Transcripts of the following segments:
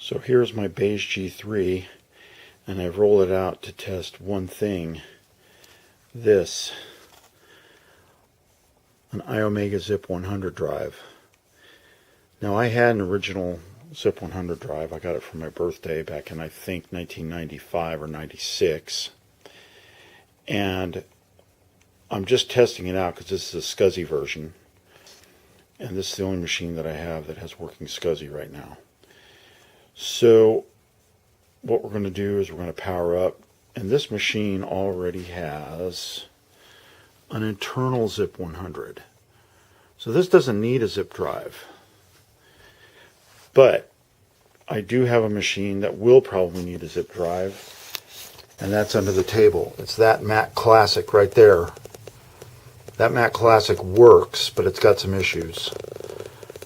So here's my beige G3, and I've rolled it out to test one thing. This, an iOmega ZIP 100 drive. Now I had an original ZIP 100 drive. I got it for my birthday back in, I think, 1995 or 96. And I'm just testing it out because this is a SCSI version. And this is the only machine that I have that has working SCSI right now. So what we're going to do is we're going to power up, and this machine already has an internal ZIP 100. So this doesn't need a zip drive. But I do have a machine that will probably need a zip drive, and that's under the table. It's that Mac Classic right there. That Mac Classic works, but it's got some issues,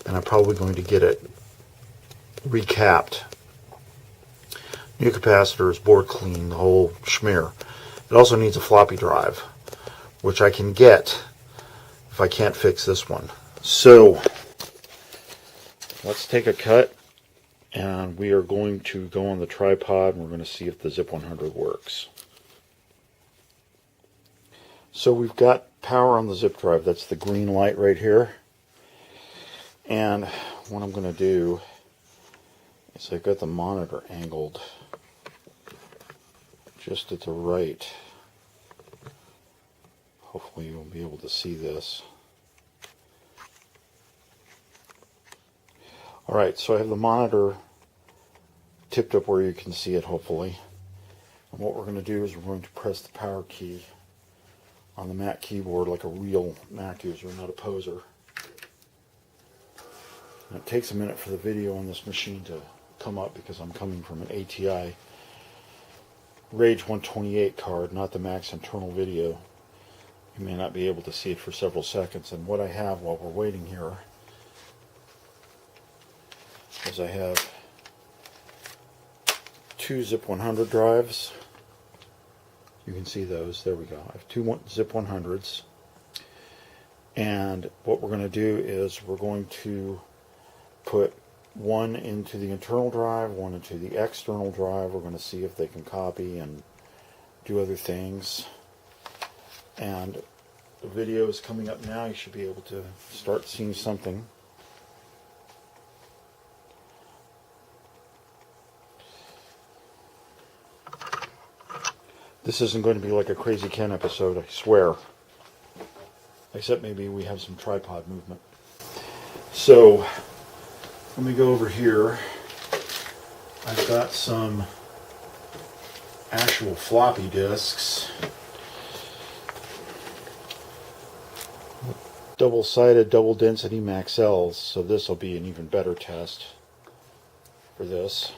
and I'm probably going to get it recapped. New capacitors, board clean, the whole schmear. It also needs a floppy drive, which I can get if I can't fix this one. So let's take a cut, and we are going to go on the tripod, and we're going to see if the ZIP 100 works. So we've got power on the zip drive. That's the green light right here. And what I'm going to do is I've got the monitor angled just at the right. Hopefully you'll be able to see this. Alright, so I have the monitor tipped up where you can see it, hopefully. And what we're going to do is we're going to press the power key on the Mac keyboard like a real Mac user, not a poser. And it takes a minute for the video on this machine to come up because I'm coming from an ATI Rage 128 card, not the Mac's internal video. You may not be able to see it for several seconds. And what I have while we're waiting here is I have two ZIP 100 drives. You can see those. There we go. I have two ZIP 100s. And what we're going to do is we're going to put one into the internal drive, one into the external drive. We're going to see if they can copy and do other things. And the video is coming up now. You should be able to start seeing something. This isn't going to be like a Crazy Ken episode, I swear. Except maybe we have some tripod movement. So, let me go over here. I've got some actual floppy disks. Double-sided, double-density Maxells, so this will be an even better test for this.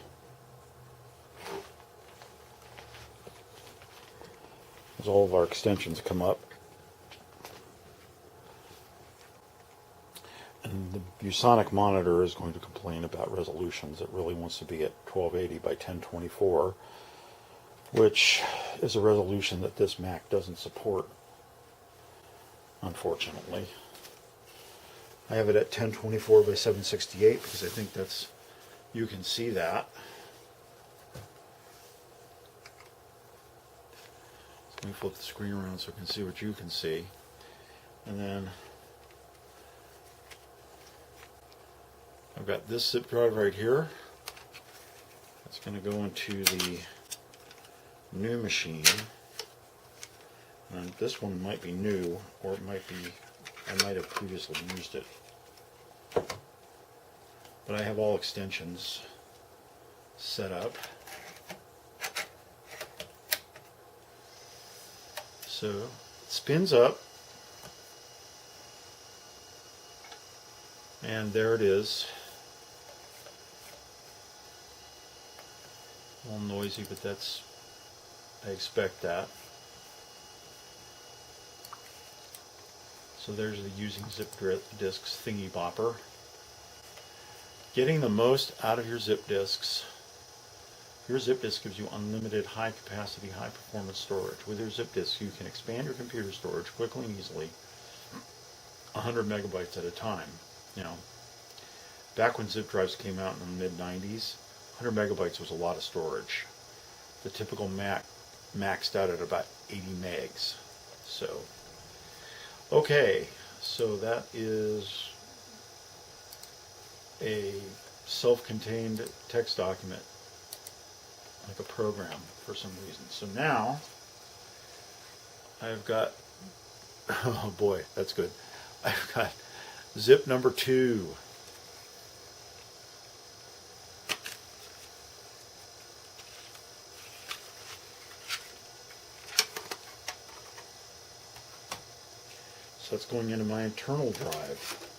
As all of our extensions come up. And the ViewSonic monitor is going to complain about resolutions. It really wants to be at 1280 by 1024, which is a resolution that this Mac doesn't support, unfortunately. I have it at 1024 by 768 because I think that's, you can see that. Let me flip the screen around so I can see what you can see. And then I've got this zip drive right here. That's going to go into the new machine. And this one might be new, or it might be, I might have previously used it. But I have all extensions set up. So it spins up, and there it is. A little noisy, but that's, I expect that. So there's the using zip disks thingy bopper. Getting the most out of your zip disks. Your zip disk gives you unlimited high capacity, high performance storage. With your zip disk, you can expand your computer storage quickly and easily, 100 megabytes at a time. Now, back when zip drives came out in the mid-90s, 100 megabytes was a lot of storage. The typical Mac maxed out at about 80 megs. So, okay, so that is a self-contained text document, like a program for some reason. So now I've got, oh boy, that's good. I've got zip number 2. So that's going into my internal drive.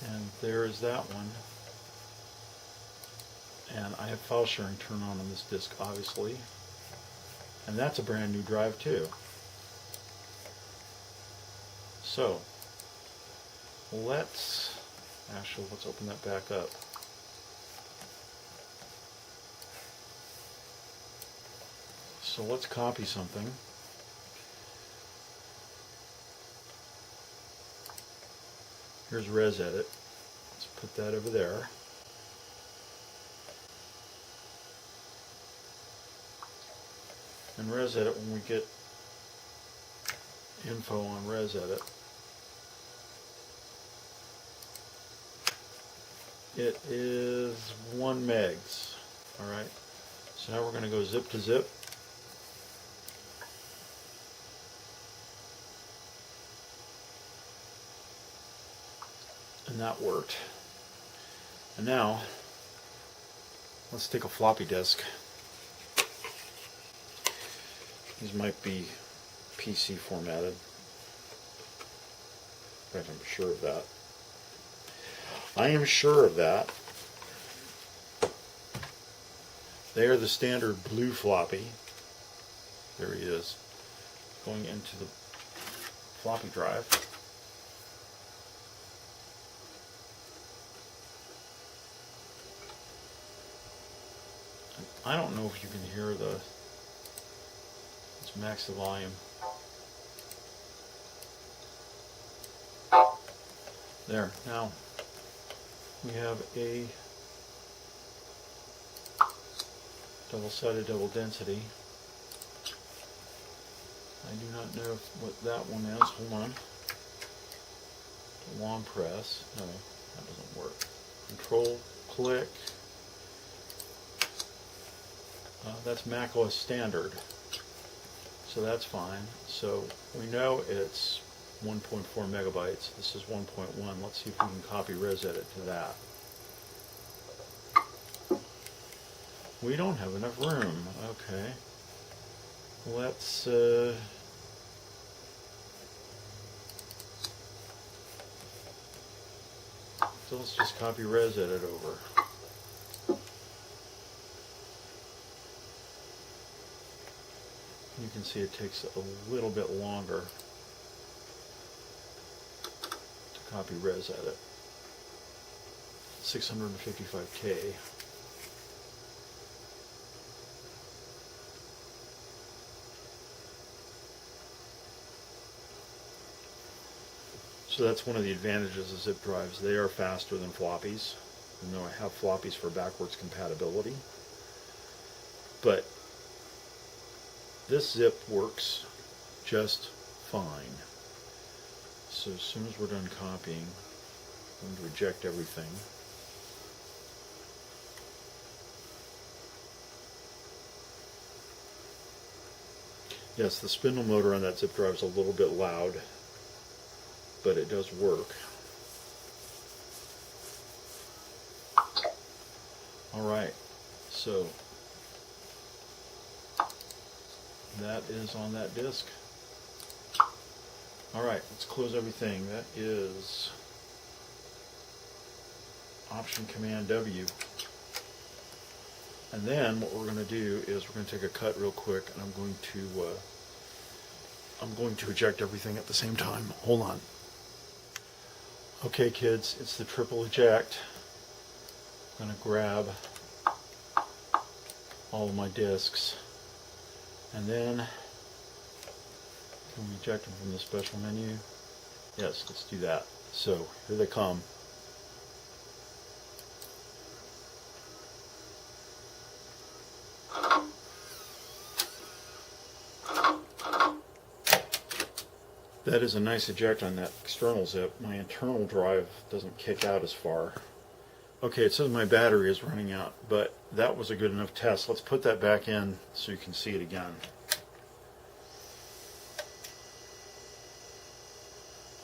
And there is that one. And I have file sharing turned on this disk, obviously. And that's a brand new drive too. So let's open that back up. So let's copy something. Here's ResEdit. Let's put that over there. And ResEdit, when we get info on ResEdit, it is 1 megs. Alright, so now we're going to go zip to zip. And that worked. And now, let's take a floppy disk. These might be PC formatted. In fact, I'm sure of that. I am sure of that. They are the standard blue floppy. There he is, going into the floppy drive. I don't know if you can hear the, let's max the volume. There, now we have a double-sided double density. I do not know what that one is. Hold on. Long press. No, that doesn't work. Control click. That's macOS standard, so that's fine. So we know it's 1.4 megabytes. This is 1.1. Let's see if we can copy ResEdit to that. We don't have enough room. Okay. Let's so let's just copy ResEdit over. You can see it takes a little bit longer to copy ResEdit. 655K. So that's one of the advantages of zip drives. They are faster than floppies. You know, I have floppies for backwards compatibility. But this zip works just fine. So as soon as we're done copying, I'm going to eject everything. Yes, the spindle motor on that zip drive is a little bit loud, but it does work. Alright, so that is on that disk. Alright, let's close everything. That is Option Command W. And then what we're going to do is we're going to take a cut real quick, and I'm going to eject everything at the same time. Hold on. Okay, kids, it's the triple eject. I'm going to grab all of my disks, and then Can we eject them from the special menu? Yes, let's do that. So here they come. That is a nice eject on that external zip. My internal drive doesn't kick out as far. Okay, it says my battery is running out, but that was a good enough test. Let's put that back in so you can see it again.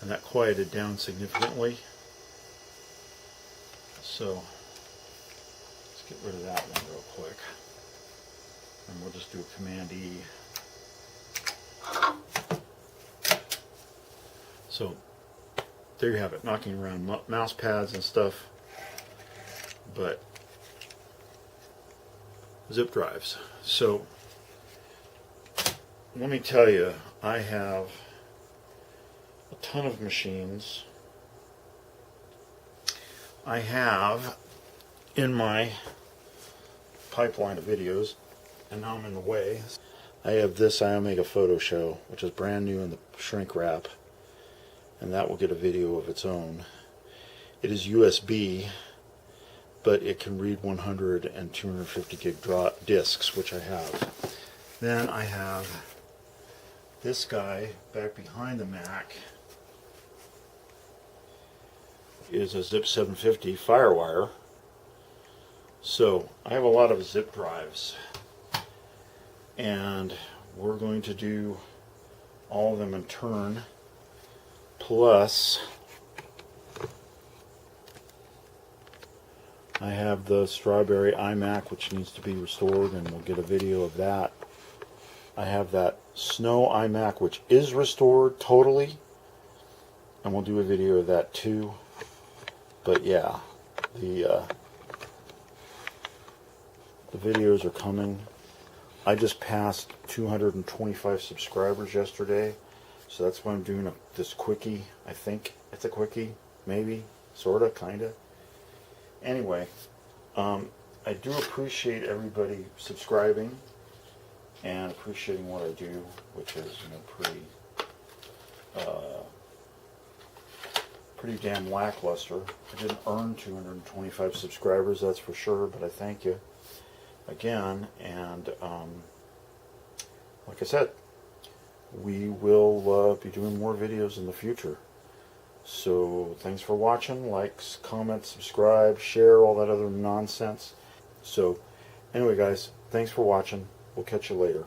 And that quieted down significantly. So let's get rid of that one real quick. And we'll just do a Command E. So there you have it, knocking around mouse pads and stuff, but zip drives. So let me tell you, I have a ton of machines. I have in my pipeline of videos, and now I'm in the way, I have this iOmega Photo Show, which is brand new in the shrink wrap, and that will get a video of its own. It is USB, but it can read 100 and 250 gig discs, which I have. Then I have this guy back behind the Mac, is a ZIP 750 Firewire. So I have a lot of zip drives, and we're going to do all of them in turn. Plus, I have the Strawberry iMac, which needs to be restored, and we'll get a video of that. I have that Snow iMac, which is restored totally, and we'll do a video of that too. But yeah, the videos are coming. I just passed 225 subscribers yesterday. So that's why I'm doing this quickie. I think it's a quickie, maybe, sorta, kinda. Anyway, I do appreciate everybody subscribing and appreciating what I do, which is, pretty damn lackluster. I didn't earn 225 subscribers, that's for sure, but I thank you again. And like I said, we will be doing more videos in the future. So thanks for watching. Likes, comments, subscribe, share, all that other nonsense. So anyway guys, thanks for watching. We'll catch you later.